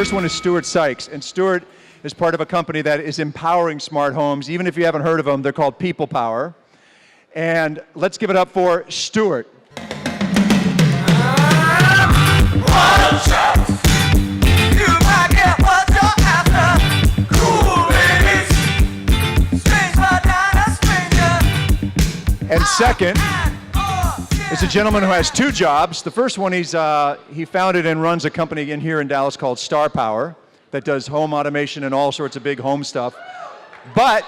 first one is Stuart Sykes, and Stuart is part of a company that is empowering smart homes. Even if you haven't heard of them, they're called People Power. And let's give it up for Stuart. And second is a gentleman who has two jobs. The first one, he founded and runs a company in here in Dallas called Star Power that does home automation and all sorts of big home stuff. But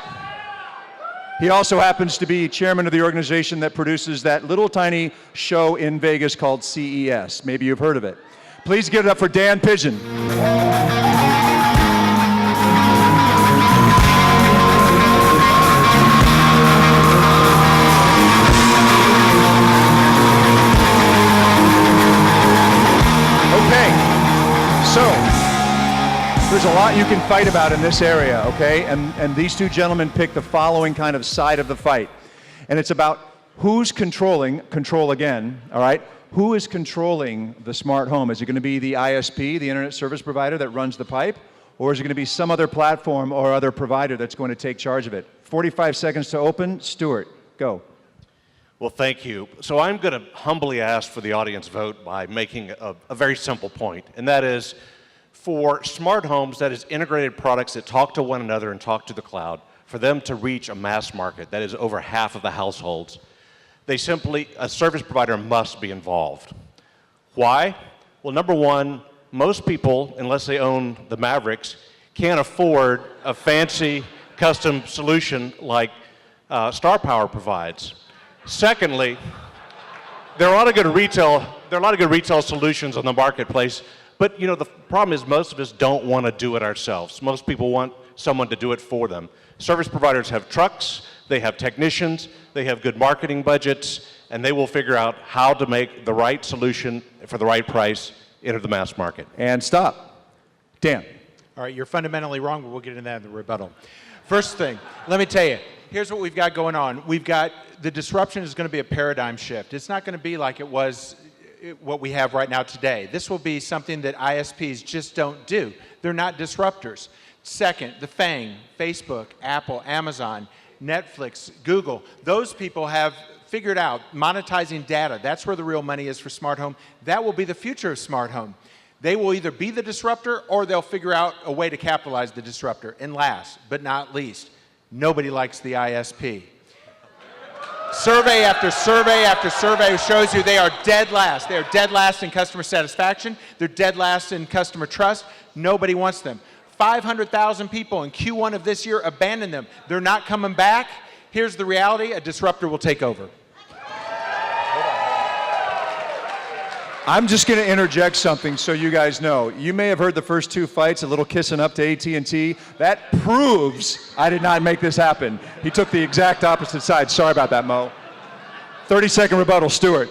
he also happens to be chairman of the organization that produces that little tiny show in Vegas called CES. Maybe you've heard of it. Please give it up for Dan Pigeon. So, there's a lot you can fight about in this area, okay? And these two gentlemen pick the following kind of side of the fight. And it's about who's control again, all right? Who is controlling the smart home? Is it going to be the ISP, the internet service provider that runs the pipe? Or is it going to be some other platform or other provider that's going to take charge of it? 45 seconds to open. Stuart, go. Well, thank you. So I'm going to humbly ask for the audience vote by making a very simple point, and that is for smart homes, that is integrated products that talk to one another and talk to the cloud, for them to reach a mass market, that is over half of the households, a service provider must be involved. Why? Well, number one, most people, unless they own the Mavericks, can't afford a fancy custom solution like Star Power provides. Secondly, there are a lot of good retail solutions on the marketplace, but you know the problem is most of us don't want to do it ourselves. Most people want someone to do it for them. Service providers have trucks, they have technicians, they have good marketing budgets, and they will figure out how to make the right solution for the right price enter the mass market. And stop. Dan. All right, you're fundamentally wrong, but we'll get into that in the rebuttal. First thing, let me tell you, here's what we've got going on. The disruption is going to be a paradigm shift. It's not going to be like it was what we have right now today. This will be something that ISPs just don't do. They're not disruptors. Second, the FANG, Facebook, Apple, Amazon, Netflix, Google, those people have figured out monetizing data. That's where the real money is for smart home. That will be the future of smart home. They will either be the disruptor or they'll figure out a way to capitalize the disruptor. And last but not least, nobody likes the ISP. Survey after survey after survey shows you they are dead last. They are dead last in customer satisfaction. They're dead last in customer trust. Nobody wants them. 500,000 people in Q1 of this year abandoned them. They're not coming back. Here's the reality, a disruptor will take over. I'm just going to interject something so you guys know. You may have heard the first two fights, a little kissing up to AT&T. That proves I did not make this happen. He took the exact opposite side. Sorry about that, Mo. 30-second rebuttal, Stuart.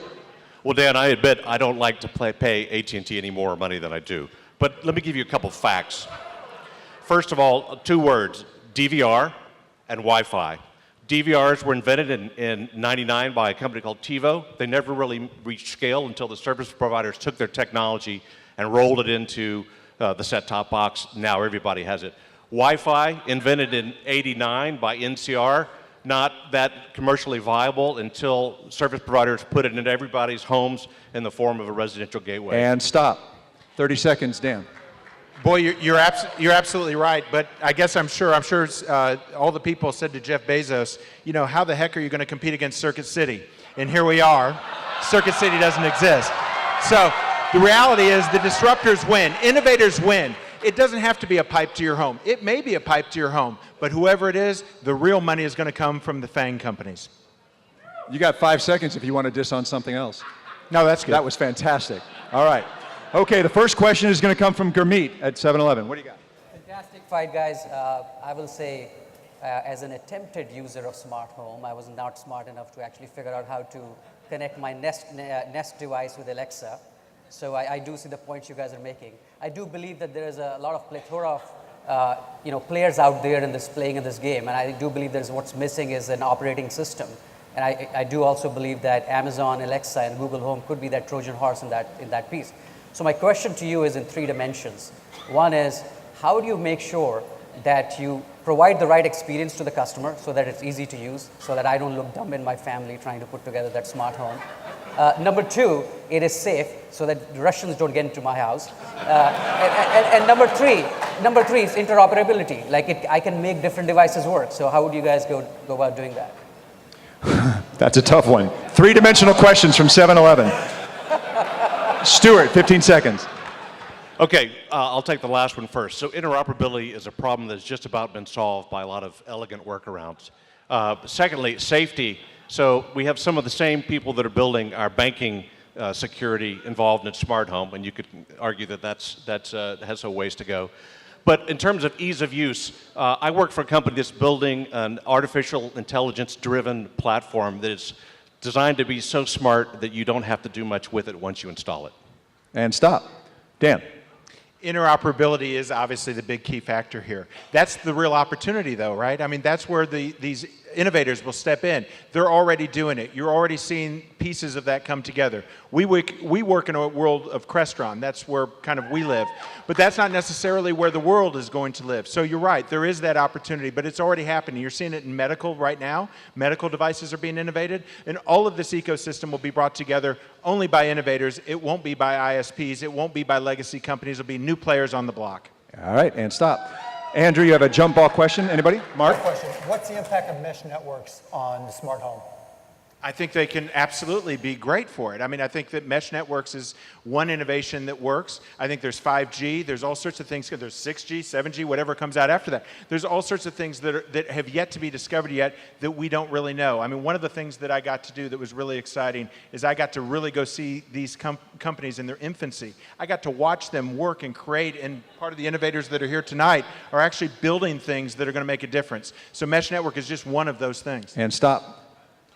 Well, Dan, I admit I don't like to pay AT&T any more money than I do. But let me give you a couple facts. First of all, two words, DVR and Wi-Fi. DVRs were invented in 99 by a company called TiVo. They never really reached scale until the service providers took their technology and rolled it into the set-top box. Now everybody has it. Wi-Fi, invented in '89 by NCR, not that commercially viable until service providers put it into everybody's homes in the form of a residential gateway. And stop. 30 seconds, Dan. Boy, you're absolutely right, but I'm sure all the people said to Jeff Bezos, you know, how the heck are you going to compete against Circuit City? And here we are. Circuit City doesn't exist. So the reality is the disruptors win. Innovators win. It doesn't have to be a pipe to your home. It may be a pipe to your home, but whoever it is, the real money is going to come from the FANG companies. You got 5 seconds if you want to diss on something else. No, that's good. That was fantastic. All right. Okay, the first question is going to come from Gurmeet at 7-Eleven. What do you got? Fantastic fight, guys. I will say, as an attempted user of smart home, I was not smart enough to actually figure out how to connect my Nest device with Alexa. So I do see the points you guys are making. I do believe that there is a lot of plethora of players out there playing in this game, and I do believe what's missing is an operating system. And I do also believe that Amazon, Alexa, and Google Home could be that Trojan horse in that piece. So my question to you is in 3 dimensions. One is, how do you make sure that you provide the right experience to the customer so that it's easy to use, so that I don't look dumb in my family trying to put together that smart home? Number 2, it is safe so that the Russians don't get into my house. And number three is interoperability. Like I can make different devices work. So how would you guys go about doing that? That's a tough one. 3-dimensional questions from 7-Eleven. Stuart, 15 seconds. Okay, I'll take the last one first. So interoperability is a problem that's just about been solved by a lot of elegant workarounds. Secondly, safety. So we have some of the same people that are building our banking security involved in smart home, and you could argue that that has a ways to go. But in terms of ease of use, I work for a company that's building an artificial intelligence-driven platform that is designed to be so smart that you don't have to do much with it once you install it. And stop. Dan. Interoperability is obviously the big key factor here. That's the real opportunity, though, right? I mean, that's where these innovators will step in. They're already doing it. You're already seeing pieces of that come together. We work in a world of Crestron. That's where kind of we live. But that's not necessarily where the world is going to live. So you're right. There is that opportunity, but it's already happening. You're seeing it in medical right now. Medical devices are being innovated, and all of this ecosystem will be brought together only by innovators. It won't be by ISPs. It won't be by legacy companies. It'll be new players on the block. All right, and stop. Andrew, you have a jump ball question. Anybody? Mark? Question. What's the impact of mesh networks on the smart home? I think they can absolutely be great for it. I mean, I think that mesh networks is one innovation that works. I think there's 5G. There's all sorts of things. There's 6G, 7G, whatever comes out after that. There's all sorts of things that have yet to be discovered yet that we don't really know. I mean, one of the things that I got to do that was really exciting is I got to really go see these companies in their infancy. I got to watch them work and create, and part of the innovators that are here tonight are actually building things that are going to make a difference. So mesh network is just one of those things. And stop.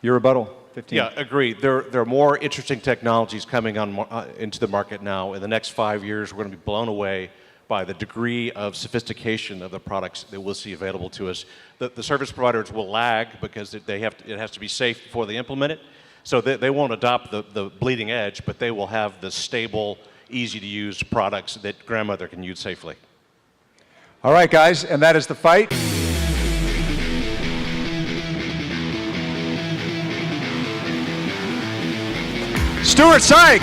Your rebuttal. 15. Yeah, agreed. There are more interesting technologies coming on into the market now. In the next 5 years, we're going to be blown away by the degree of sophistication of the products that we'll see available to us. The service providers will lag because it has to be safe before they implement it. So they won't adopt the bleeding edge, but they will have the stable, easy-to-use products that grandmother can use safely. All right, guys, and that is the fight. Stuart Syke.